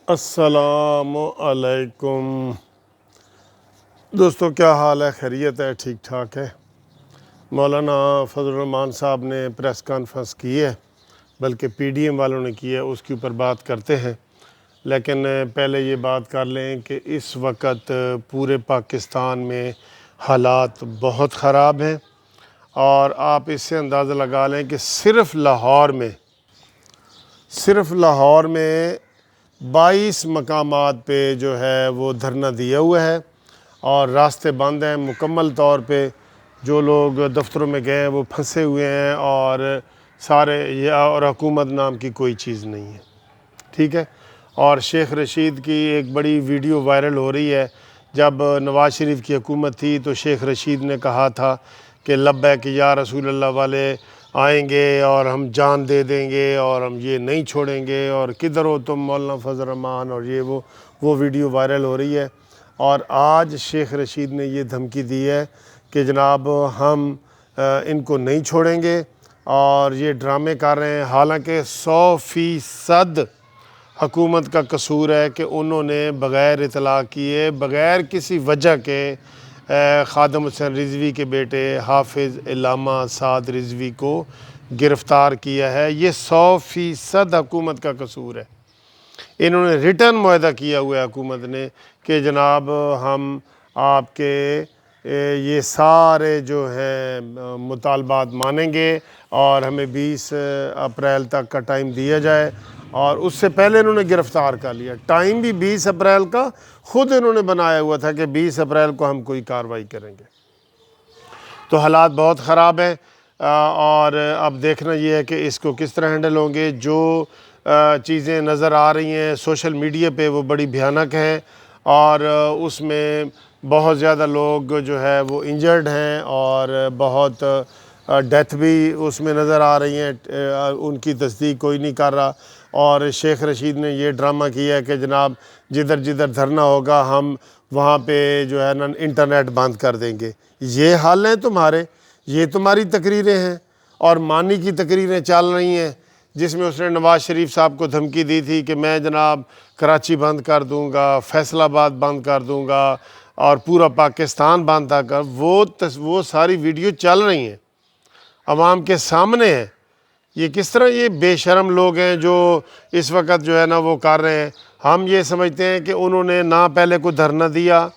السلام علیکم دوستو، کیا حال ہے؟ خیریت ہے؟ ٹھیک ٹھاک ہے؟ مولانا فضل الرحمان صاحب نے پریس کانفرنس کی ہے، بلکہ پی ڈی ایم والوں نے کی ہے، اس کے اوپر بات کرتے ہیں۔ لیکن پہلے یہ بات کر لیں کہ اس وقت پورے پاکستان میں حالات بہت خراب ہیں، اور آپ اس سے اندازہ لگا لیں کہ صرف لاہور میں 22 مقامات پہ جو ہے وہ دھرنا دیا ہوا ہے، اور راستے بند ہیں مکمل طور پہ۔ جو لوگ دفتروں میں گئے ہیں وہ پھنسے ہوئے ہیں، اور حکومت نام کی کوئی چیز نہیں ہے، ٹھیک ہے۔ اور شیخ رشید کی ایک بڑی ویڈیو وائرل ہو رہی ہے۔ جب نواز شریف کی حکومت تھی تو شیخ رشید نے کہا تھا کہ لبیک یا رسول اللہ والے آئیں گے اور ہم جان دے دیں گے اور ہم یہ نہیں چھوڑیں گے، اور کدھر ہو تم مولانا فضل الرحمان، اور یہ وہ ویڈیو وائرل ہو رہی ہے۔ اور آج شیخ رشید نے یہ دھمکی دی ہے کہ جناب ہم ان کو نہیں چھوڑیں گے، اور یہ ڈرامے کر رہے ہیں۔ حالانکہ 100% حکومت کا قصور ہے کہ انہوں نے بغیر اطلاع کیے، بغیر کسی وجہ کے خادم حسین رضوی کے بیٹے حافظ علامہ سعد رضوی کو گرفتار کیا ہے۔ یہ 100% حکومت کا قصور ہے۔ انہوں نے ریٹرن معاہدہ کیا ہوا ہے حکومت نے کہ جناب ہم آپ کے یہ سارے جو ہیں مطالبات مانیں گے، اور ہمیں 20 اپریل تک کا ٹائم دیا جائے۔ اور اس سے پہلے انہوں نے گرفتار کر لیا، ٹائم بھی 20 اپریل کا خود انہوں نے بنایا ہوا تھا کہ 20 اپریل کو ہم کوئی کارروائی کریں گے۔ تو حالات بہت خراب ہیں، اور اب دیکھنا یہ ہے کہ اس کو کس طرح ہینڈل ہوں گے۔ جو چیزیں نظر آ رہی ہیں سوشل میڈیا پہ وہ بڑی بھیانک ہیں، اور اس میں بہت زیادہ لوگ جو ہے وہ انجرڈ ہیں، اور بہت ڈیتھ بھی اس میں نظر آ رہی ہیں، ان کی تصدیق کوئی نہیں کر رہا۔ اور شیخ رشید نے یہ ڈرامہ کیا ہے کہ جناب جدھر جدھر دھرنا ہوگا ہم وہاں پہ جو ہے نا انٹرنیٹ بند کر دیں گے۔ یہ حال ہیں تمہارے، یہ تمہاری تقریریں ہیں، اور مانی کی تقریریں چل رہی ہیں، جس میں اس نے نواز شریف صاحب کو دھمکی دی تھی کہ میں جناب کراچی بند کر دوں گا، فیصل آباد بند کر دوں گا، اور پورا پاکستان بند تھا کر۔ وہ ساری ویڈیو چل رہی ہیں، عوام کے سامنے ہیں۔ یہ کس طرح یہ بے شرم لوگ ہیں جو اس وقت جو ہے نا وہ کر رہے ہیں۔ ہم یہ سمجھتے ہیں کہ انہوں نے نہ پہلے کوئی دھرنا دیا،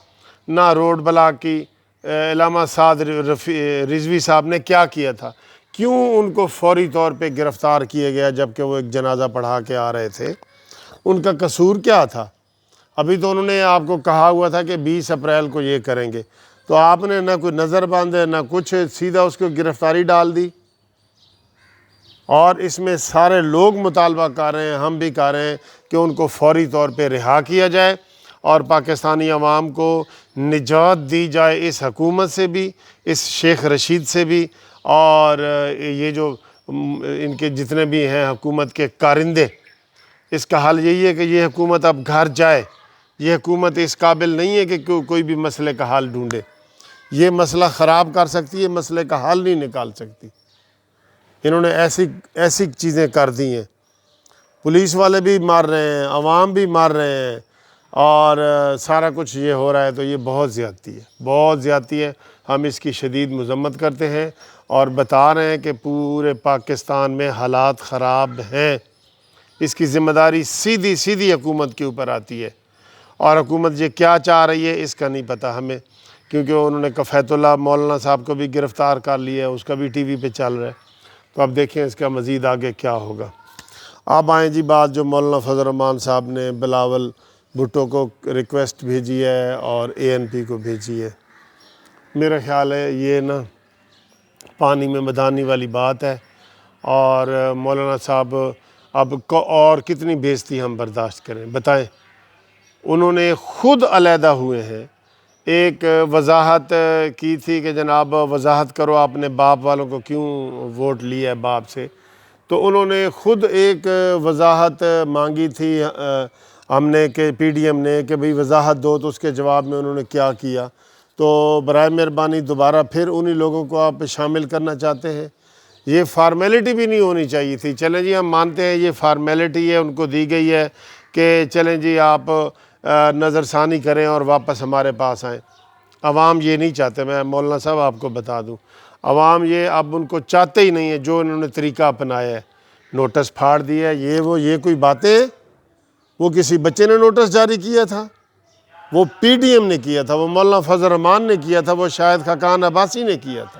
نہ روڈ بلاک کی۔ علامہ سعد رضوی صاحب نے کیا کیا تھا؟ کیوں ان کو فوری طور پہ گرفتار کیا گیا جبکہ وہ ایک جنازہ پڑھا کے آ رہے تھے؟ ان کا قصور کیا تھا؟ ابھی تو انہوں نے آپ کو کہا ہوا تھا کہ 20 اپریل کو یہ کریں گے، تو آپ نے نہ کوئی نظر بند ہے نہ کچھ، سیدھا اس کو گرفتاری ڈال دی۔ اور اس میں سارے لوگ مطالبہ کر رہے ہیں، ہم بھی کر رہے ہیں کہ ان کو فوری طور پہ رہا کیا جائے، اور پاکستانی عوام کو نجات دی جائے اس حکومت سے بھی، اس شیخ رشید سے بھی، اور یہ جو ان کے جتنے بھی ہیں حکومت کے کارندے۔ اس کا حل یہی ہے کہ یہ حکومت اب گھر جائے۔ یہ حکومت اس قابل نہیں ہے کہ کوئی بھی مسئلے کا حل ڈھونڈے۔ یہ مسئلہ خراب کر سکتی ہے، مسئلے کا حل نہیں نکال سکتی۔ انہوں نے ایسی چیزیں کر دی ہیں، پولیس والے بھی مار رہے ہیں، عوام بھی مار رہے ہیں، اور سارا کچھ یہ ہو رہا ہے۔ تو یہ بہت زیادتی ہے۔ ہم اس کی شدید مذمت کرتے ہیں، اور بتا رہے ہیں کہ پورے پاکستان میں حالات خراب ہیں۔ اس کی ذمہ داری سیدھی حکومت کے اوپر آتی ہے، اور حکومت یہ کیا چاہ رہی ہے اس کا نہیں پتہ ہمیں، کیونکہ انہوں نے کفایت اللہ مولانا صاحب کو بھی گرفتار کر لیا ہے، اس کا بھی ٹی وی پہ چل رہا ہے۔ تو اب دیکھیں اس کا مزید آگے کیا ہوگا۔ اب آئیں جی بات جو مولانا فضل الرحمان صاحب نے بلاول بھٹو کو ریکویسٹ بھیجی ہے اور اے این پی کو بھیجی ہے۔ میرا خیال ہے یہ نا پانی میں مدانی والی بات ہے، اور مولانا صاحب اب اور کتنی بے عزتی ہم برداشت کریں؟ بتائیں۔ انہوں نے خود علیحدہ ہوئے ہیں، ایک وضاحت کی تھی کہ جناب وضاحت کرو آپ نے باپ والوں کو کیوں ووٹ لیا ہے باپ سے، تو انہوں نے خود ایک وضاحت مانگی تھی ہم نے کہ پی ڈی ایم نے کہ بھئی وضاحت دو، تو اس کے جواب میں انہوں نے کیا کیا؟ تو برائے مہربانی دوبارہ پھر انہی لوگوں کو آپ شامل کرنا چاہتے ہیں؟ یہ فارمیلٹی بھی نہیں ہونی چاہیے تھی۔ چلیں جی ہم مانتے ہیں یہ فارمیلٹی ہے، ان کو دی گئی ہے کہ چلیں جی آپ نظر ثانی کریں اور واپس ہمارے پاس آئیں. عوام یہ نہیں چاہتے. میں مولانا صاحب آپ کو بتا دوں, عوام یہ اب ان کو چاہتے ہی نہیں ہے جو انہوں نے طریقہ اپنایا ہے. نوٹس پھاڑ دیا ہے, یہ کوئی باتیں ہیں؟ وہ کسی بچے نے نوٹس جاری کیا تھا؟ وہ پی ڈی ایم نے کیا تھا, وہ مولانا فضل الرحمان نے کیا تھا, وہ شاہد خاقان عباسی نے کیا تھا.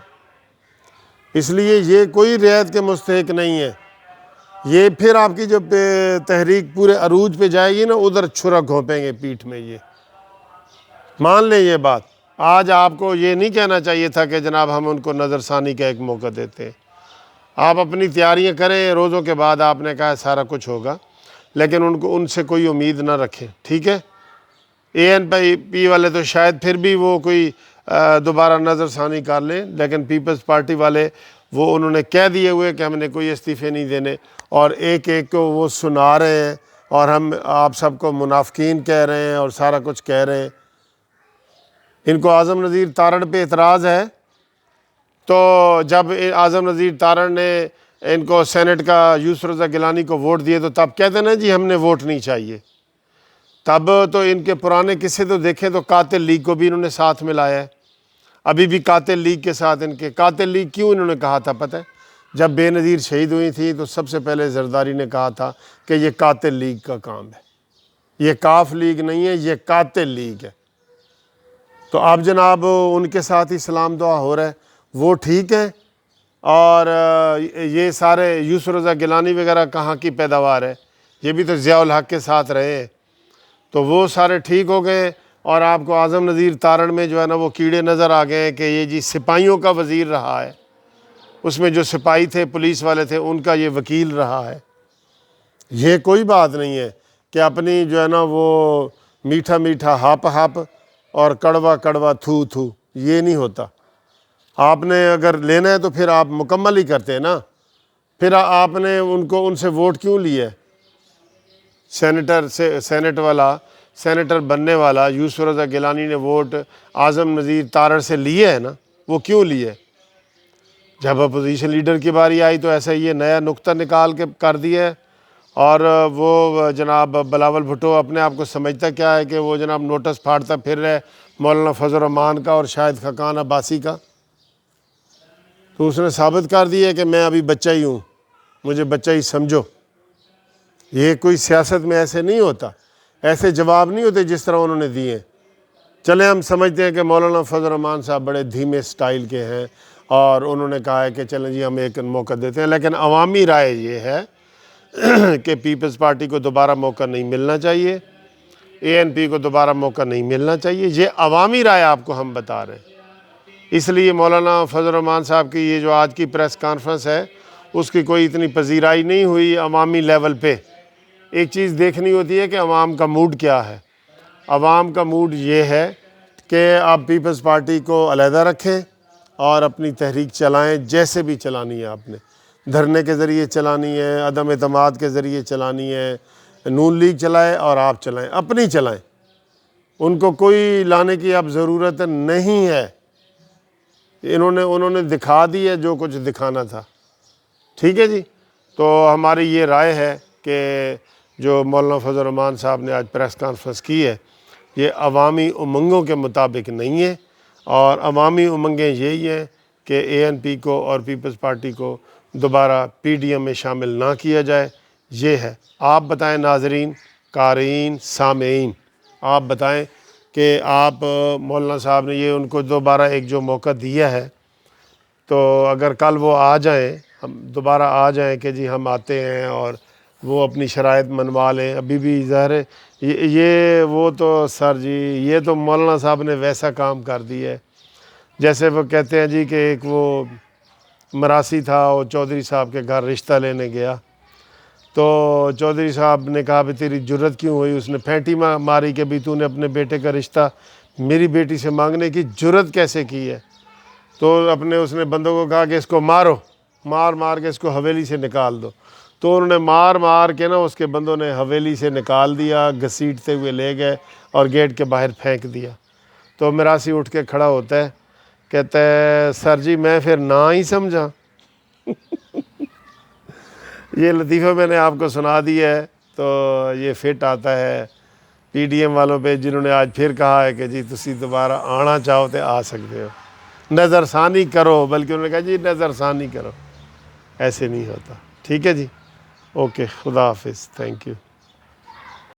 اس لیے یہ کوئی رعایت کے مستحق نہیں ہے. یہ پھر آپ کی جب تحریک پورے عروج پہ جائے گی نا, ادھر چھرا گھونپیں گے پیٹھ میں. یہ مان لیں یہ بات. آج آپ کو یہ نہیں کہنا چاہیے تھا کہ جناب ہم ان کو نظر ثانی کا ایک موقع دیتے ہیں. آپ اپنی تیاریاں کریں, روزوں کے بعد آپ نے کہا سارا کچھ ہوگا, لیکن ان سے کوئی امید نہ رکھیں. ٹھیک ہے, اے این پی والے تو شاید پھر بھی وہ کوئی دوبارہ نظر ثانی کر لیں, لیکن پیپلز پارٹی والے وہ انہوں نے کہہ دیے ہوئے کہ ہم نے کوئی استعفے نہیں دینے, اور ایک ایک کو وہ سنا رہے ہیں, اور ہم آپ سب کو منافقین کہہ رہے ہیں اور سارا کچھ کہہ رہے ہیں. ان کو اعظم نذیر تارڑ پہ اعتراض ہے, تو جب اعظم نذیر تارڑ نے ان کو سینٹ کا یوسف رضا گیلانی کو ووٹ دیے تو تب کہتے ہیں نا جی ہم نے ووٹ نہیں چاہیے. تب تو ان کے پرانے قصے تو دیکھیں تو قاتل لیگ کو بھی انہوں نے ساتھ ملایا ہے. ابھی بھی قاتل لیگ کے ساتھ ان کے. قاتل لیگ کیوں انہوں نے کہا تھا پتہ ہے؟ جب بے نظیر شہید ہوئی تھی تو سب سے پہلے زرداری نے کہا تھا کہ یہ قاتل لیگ کا کام ہے, یہ کاف لیگ نہیں ہے, یہ قاتل لیگ ہے. تو اب جناب ان کے ساتھ ہی سلام دعا ہو رہا ہے, وہ ٹھیک ہے. اور یہ سارے یوسف رضا گیلانی وغیرہ کہاں کی پیداوار ہے؟ یہ بھی تو ضیاء الحق کے ساتھ رہے ہیں, تو وہ سارے ٹھیک ہو گئے. اور آپ کو اعظم نذیر تارڑ میں جو ہے نا وہ کیڑے نظر آ گئے ہیں کہ یہ جی سپاہیوں کا وزیر رہا ہے, اس میں جو سپاہی تھے پولیس والے تھے ان کا یہ وکیل رہا ہے. یہ کوئی بات نہیں ہے کہ اپنی جو ہے نا وہ میٹھا میٹھا ہاپ ہاپ اور کڑوا کڑوا تھو تھو, یہ نہیں ہوتا. آپ نے اگر لینا ہے تو پھر آپ مکمل ہی کرتے ہیں نا. پھر آپ نے ان سے ووٹ کیوں لیا ہے؟ سینیٹر بننے والا یوسف رضا گیلانی نے ووٹ اعظم نذیر تارڑ سے لیے ہے نا. وہ کیوں لیے؟ جب اپوزیشن لیڈر کی باری آئی تو ایسا یہ نیا نقطہ نکال کے کر دیا ہے. اور وہ جناب بلاول بھٹو اپنے آپ کو سمجھتا کیا ہے کہ وہ جناب نوٹس پھاڑتا پھر رہے مولانا فضل الرحمان کا اور شاہد خاقان عباسی کا. تو اس نے ثابت کر دیا کہ میں ابھی بچہ ہی ہوں, مجھے بچہ ہی سمجھو. یہ کوئی سیاست میں ایسے نہیں ہوتا, ایسے جواب نہیں ہوتے جس طرح انہوں نے دیے. چلیں ہم سمجھتے ہیں کہ مولانا فضل الرحمان صاحب بڑے دھیمے سٹائل کے ہیں اور انہوں نے کہا ہے کہ چلیں جی ہم ایک موقع دیتے ہیں, لیکن عوامی رائے یہ ہے کہ پیپلز پارٹی کو دوبارہ موقع نہیں ملنا چاہیے, اے این پی کو دوبارہ موقع نہیں ملنا چاہیے. یہ عوامی رائے آپ کو ہم بتا رہے ہیں. اس لیے مولانا فضل الرحمان صاحب کی یہ جو آج کی پریس کانفرنس ہے اس کی کوئی اتنی پذیرائی نہیں ہوئی عوامی لیول پہ. ایک چیز دیکھنی ہوتی ہے کہ عوام کا موڈ کیا ہے. عوام کا موڈ یہ ہے کہ آپ پیپلز پارٹی کو علیحدہ رکھیں اور اپنی تحریک چلائیں, جیسے بھی چلانی ہے. آپ نے دھرنے کے ذریعے چلانی ہے, عدم اعتماد کے ذریعے چلانی ہے, نون لیگ چلائے اور آپ چلائیں, اپنی چلائیں. ان کو کوئی لانے کی اب ضرورت نہیں ہے. انہوں نے دکھا دی ہے جو کچھ دکھانا تھا. ٹھیک ہے جی. تو ہماری یہ رائے ہے کہ جو مولانا فضل الرحمان صاحب نے آج پریس کانفرنس کی ہے یہ عوامی امنگوں کے مطابق نہیں ہے, اور عوامی امنگیں یہی ہیں کہ اے این پی کو اور پیپلز پارٹی کو دوبارہ پی ڈی ایم میں شامل نہ کیا جائے. یہ ہے. آپ بتائیں ناظرین, قارئین, سامعین, آپ بتائیں کہ آپ مولانا صاحب نے یہ ان کو دوبارہ ایک جو موقع دیا ہے, تو اگر کل وہ آ جائیں, ہم دوبارہ آ جائیں کہ جی ہم آتے ہیں اور وہ اپنی شرائط منوا لیں, ابھی بھی ظاہر ہے یہ وہ تو سر جی یہ تو مولانا صاحب نے ویسا کام کر دیا ہے جیسے وہ کہتے ہیں جی کہ ایک وہ مراسی تھا, وہ چودھری صاحب کے گھر رشتہ لینے گیا, تو چودھری صاحب نے کہا بھی تیری جرت کیوں ہوئی؟ اس نے پھینٹی ماری کہ بھی تو نے اپنے بیٹے کا رشتہ میری بیٹی سے مانگنے کی جرت کیسے کی ہے؟ تو اس نے بندوں کو کہا کہ اس کو مارو, مار کے اس کو حویلی سے نکال دو. تو انہوں نے مار کے نا اس کے بندوں نے حویلی سے نکال دیا, گھسیٹتے ہوئے لے گئے اور گیٹ کے باہر پھینک دیا. تو مراسی اٹھ کے کھڑا ہوتا ہے, کہتا ہے سر جی میں پھر نہ ہی سمجھا. یہ لطیفہ میں نے آپ کو سنا دیا ہے. تو یہ فٹ آتا ہے پی ڈی ایم والوں پہ، جنہوں نے آج پھر کہا ہے کہ جی تسی دوبارہ آنا چاہو تو آ سکتے ہو، نظر ثانی کرو، بلکہ انہوں نے کہا جی نظر ثانی کرو، ایسے نہیں ہوتا۔ ٹھیک ہے جی، اوکے، خدا حافظ، تھینک یو۔